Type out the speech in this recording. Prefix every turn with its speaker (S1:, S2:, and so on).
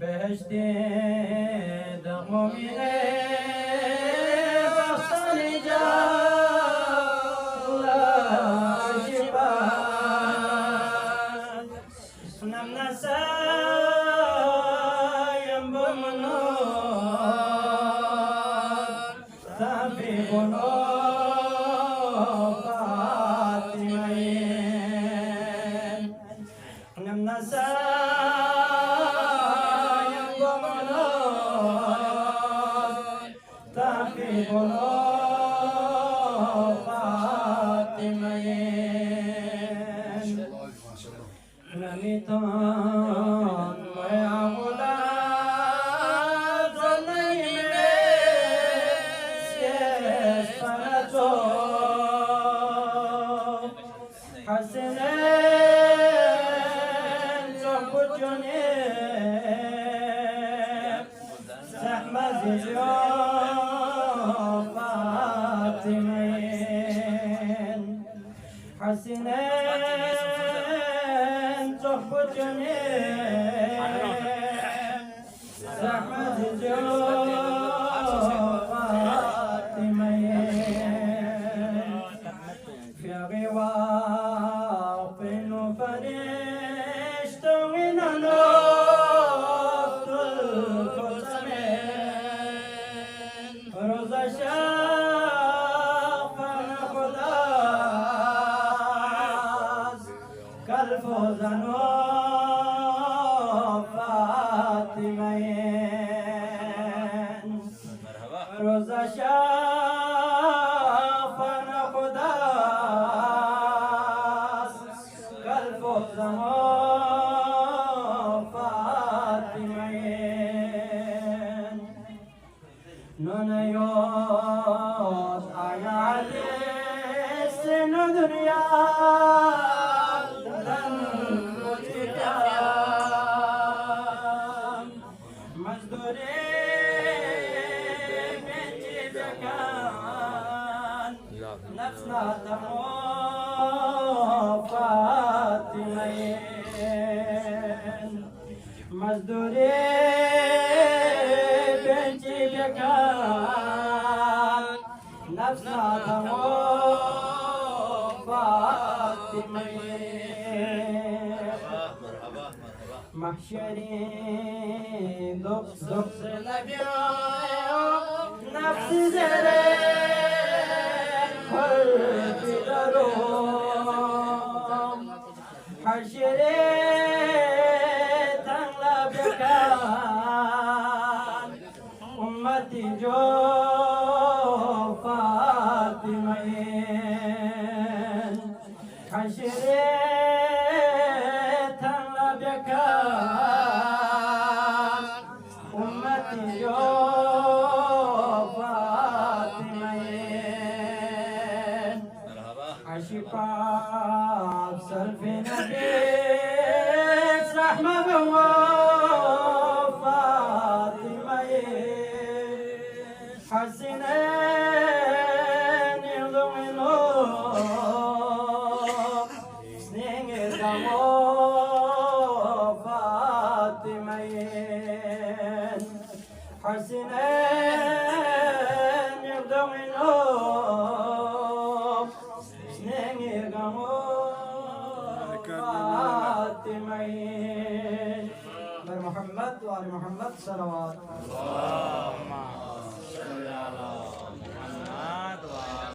S1: بهشتی دمومینه بخشنی جالله شفان نم نسایم بمنو تفی بنو فاطمین نم نسایم بمنو تفی بنو فاطمین نمیتون میامولا زنیمه سیش پنجو حسنین چوب جونی زحمت جو فاطمین حسنین چوب جونی زحمت جو فاطمین فی غواف فرشت من نفت القسمین روز شفن خداست کلف و زنو فاطمین روز شفن خداست کلف و زنو فاطمین نونیوز آیا علیس ندریا لن رجیان مزدوری بنتی بکن نفسنا تمو فاطمین مزدوری بنتی بکن نفسنا تمو فاطمین محشری دخس لبیان نفسی زره قلبی دارم حشری تنلا بکن امتی جو فاطمین حشری تنلا بکن امتی جو فاطمین عشقات سلف نبیت رحمه بوا فاطمین حسنین یلوینو سنینگ دمو فاطمین حسنین یلوینو سنینگ دمو فاطمین بر محمد و آل محمد صلوات